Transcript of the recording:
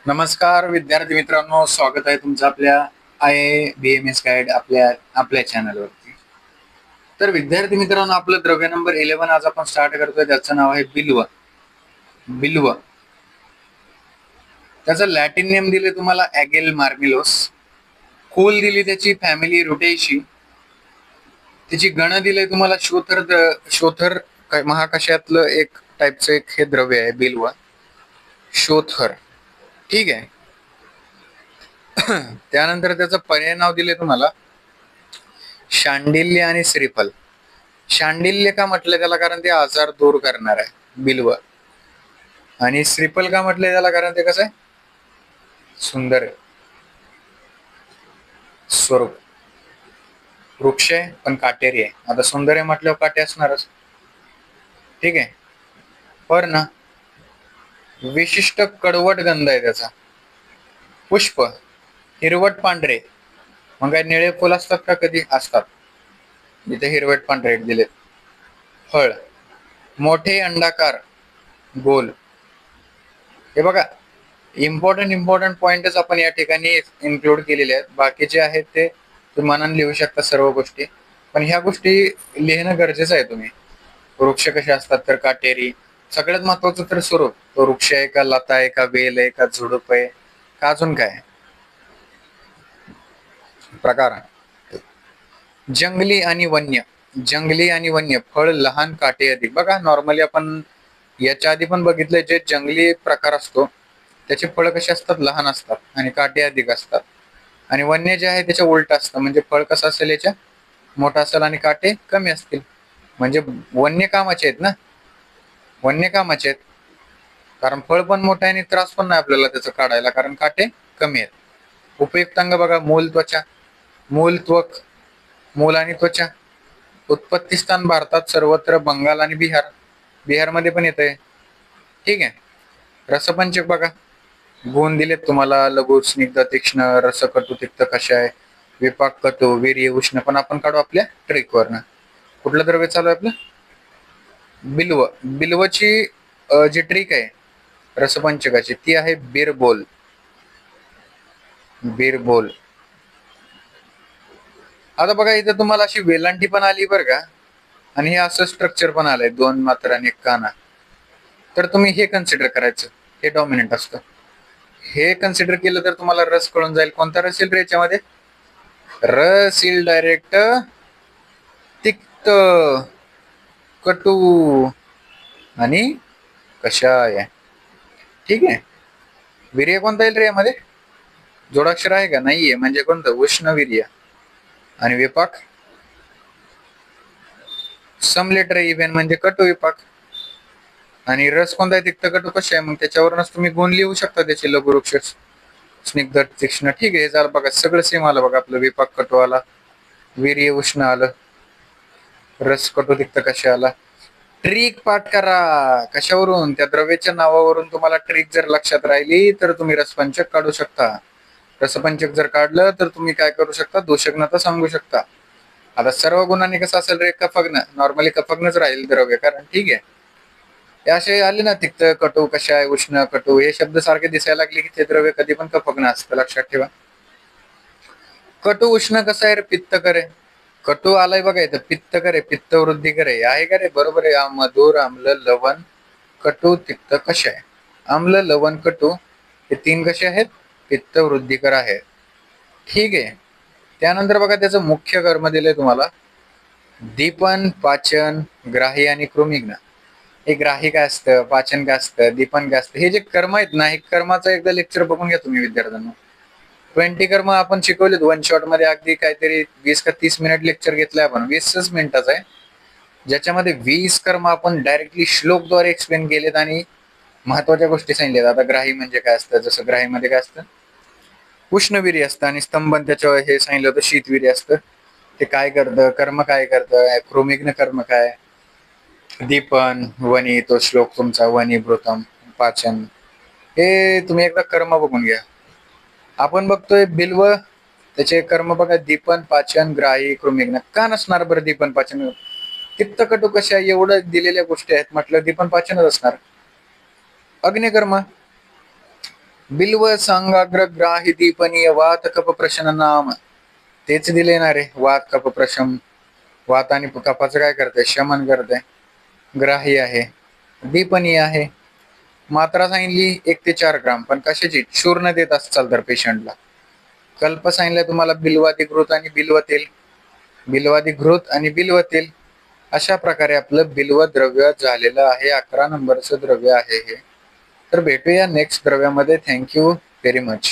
नमस्कार विद्यार्थी मित्रांनो, स्वागत आहे तुमचं आपल्या IABMS गाईड आपल्या आपल्या चॅनलवरती. तर विद्यार्थी मित्रांनो, आपलं द्रव्य नंबर 11 आज आपण स्टार्ट करतोय. त्याचं नाव आहे बिल्व. बिल्व त्याचं लॅटिन नेम दिले तुम्हाला ॲगेल मार्मिलोस. कुल दिली त्याची फॅमिली रुटेशी. त्याची गण दिले तुम्हाला शोथर महाकाशातलं एक टाईपचं एक हे द्रव्य आहे बिल्व, शोथर. ठीक आहे. त्यानंतर त्याचं पर्याय नाव दिले तुम्हाला शांडिल्य आणि श्रीफल. शांडिल्य का म्हटलं त्याला, कारण ते आजार दूर करणार आहे बिल्व. आणि श्रीफल का म्हटलं त्याला, कारण ते कसं आहे, सुंदर स्वरूप वृक्ष आहे पण काटेरी आहे. आता सुंदर आहे म्हटल्यावर काटे असणारच. ठीक आहे. पर ना विशिष्ट कडवट गंध आहे त्याचा. पुष्प हिरवट पांढरे. मग काय निळे फुल असतात का? कधी असतात. इथे हिरवट पांढरे दिलेत. फळ मोठे अंडाकार गोल. हे बघा, इम्पॉर्टंट पॉइंटच आपण या ठिकाणी इन्क्लूड केलेले आहेत. बाकीचे आहेत ते तुम्ही मनाने लिहू शकता सर्व गोष्टी, पण ह्या गोष्टी लिहिणं गरजेचं आहे. तुम्ही वृक्ष कसे असतात तर काटेरी. सगळ्यात महत्वाचं तर स्वरूप, तो वृक्ष आहे का, लता आहे का, वेल आहे का, झुडूप आहे का, अजून काय प्रकार. जंगली आणि वन्य. जंगली आणि वन्य फळ लहान काटे अधिक. बघा, नॉर्मली आपण याच्या आधी पण बघितलंय, जे जंगली प्रकार असतो त्याचे फळ कसे असतात, लहान असतात आणि काटे अधिक असतात. आणि वन्य जे आहे त्याच्या उलट असतं, म्हणजे फळ कसं असेल याच्या, मोठा असेल आणि काटे कमी असतील. म्हणजे वन्य कामाचे आहेत ना, वन्य कामाचे आहेत. कारण फळ पण मोठं आहे आणि त्रास पण नाही आपल्याला त्याचं काढायला, कारण काटे कमी आहेत. उपयुक्त अंग बघा, मूल, त्वचा. मूल, त्वक, मूल आणि त्वचा. उत्पत्ती स्थान भारतात सर्वत्र, बंगाल आणि बिहार. बिहारमध्ये पण येत आहे. ठीक आहे. रसपंचक बघा, गुण दिलेत तुम्हाला: लघु, स्निग्ध, तीक्ष्ण, रस, कटू, तिक्त, कषाय, विपाक, कटू, वीर्य, उष्ण. पण आपण काढू आपल्या ट्रिक वरनं. कुठलं द्रव्य चालू आहे आपलं? बिल्व. बिल्वची जी ट्रिक आहे रसपंचकाची, ती आहे बिरबोल. बिरबोल. आता बघा, इथे तुम्हाला अशी वेलांटी पण आली बरं का, आणि हे असं स्ट्रक्चर पण आलंय, 2 मात्रा आणि 1 काना. तर तुम्ही हे कन्सिडर करायचं, हे डॉमिनंट असतं. हे कन्सिडर केलं तर तुम्हाला रस कळून जाईल. कोणता रस येईल रे याच्यामध्ये? रस येईल डायरेक्ट तिक्त, कटू आणि कषाय. ठीक आहे. वीर्य कोणता येईल रे यामध्ये? जोडाक्षर आहे का? नाहीये. म्हणजे कोणतं? उष्णवीर्य. आणि विपाक सम लेटर इव्हन, म्हणजे कटू विपाक. आणि रस कोणता आहे? तिक्त, कटू, कषाय. मग त्याच्यावरूनच तुम्ही गुण लिहू शकता त्याचे, लघु, वृक्ष, स्निग्ध, तीक्ष्ण. ठीक आहे. झालं बघा, सगळं सेम आलं बघा. आपलं विपाक कटू आला, वीर्य उष्ण आलं, रस कटू तिक्त कषाय आला. ट्रिक पाठ करा. कशावरून? त्या द्रव्याच्या नावावरून. तुम्हाला ट्रिक जर लक्षात राहिली तर तुम्ही रसपंचक काढू शकता. रसपंचक जर काढलं तर तुम्ही काय करू शकता? दोषघ्नता सांगू शकता. आता सर्व गुणांनी कसं असेल रे? कफग्न. नॉर्मली कफग्नच राहील द्रव्य, कारण ठीक आहे, हे असे आले ना, तिक्त, कटू, कषाय, उष्ण, कटू, हे शब्द सारखे दिसायला लागले की ते द्रव्य कधी पण कफग्न असतं, लक्षात ठेवा. कटू उष्ण कसं आहे रे? पित्त करे. कटू आलाय बघा इथं, पित्त करे, पित्त वृद्धी करे, आहे का रे? बरोबर आहे. मधुर, आम्ल, लवण, कटू, तिक्त, कषाय. आम्ल, लवण, कटू हे 3 कसे आहेत? पित्त वृद्धिकर आहेत. ठीक आहे. त्यानंतर बघा, त्याचं मुख्य कर्म दिलंय तुम्हाला: दीपन, पाचन, ग्राही आणि कृमिघ्न. हे ग्राही काय असतं, पाचन काय असतं, दीपन काय असतं, हे जे कर्म आहेत ना, हे कर्माचं एकदा लेक्चर बघून घ्या तुम्ही विद्यार्थ्यांना. 20 कर्म आपण शिकवलेत 1 शॉट मध्ये. अगदी काहीतरी 20 का 30 मिनिट लेक्चर घेतलंय आपण, 20च मिनिटाचं आहे, ज्याच्यामध्ये 20 कर्म आपण डायरेक्टली श्लोकद्वारे एक्सप्लेन केलेत आणि महत्वाच्या गोष्टी सांगितल्यात. आता ग्राही म्हणजे काय असतं, जसं ग्राहीमध्ये काय असतं, उष्णवीर्य असतं. आणि स्तंभन त्याच्या हे सांगितलं होतं, शीतवीर्य असतं. ते काय करतं, कर्म काय करतं, कृमिघ्न कर्म काय, दीपन, वनी, तो श्लोक तुमचा, वनी, भृतम, पाचन, हे तुम्ही एकदा कर्म बघून घ्या. आपण बघतोय बिल्व, त्याचे कर्म बघा: दीपन, पाचन, ग्राही, कृमिघ्न. का नसणार बरं दीपन, पाचन? तिक्त, कटू, कषाय एवढं दिलेल्या गोष्टी आहेत म्हटलं, दीपन पाचनच असणार. अग्निकर्म, बिल्व सांगाग्र ग्राही दीपनीय वात कप प्रशन नाम. तेच दिले ना रे, वात कप प्रशम. वात आणि कपाचं काय करते, शमन करते. ग्राही आहे, दीपनीय आहे. मात्रा सांगितली 1 ते 4 ग्राम, पण कशाची, चूर्ण देत असाल तर पेशंटला. कल्प सांगितलं तुम्हाला बिल्वाधिकृत आणि बिल्वतेल. बिल्वाधिकृत आणि बिल्वतेल अशा प्रकारे आपलं बिल्व द्रव्य झालेलं आहे. 11 नंबरचं द्रव्य आहे हे. तर भेटूया नेक्स्ट द्रव्यामध्ये. Thank you very much.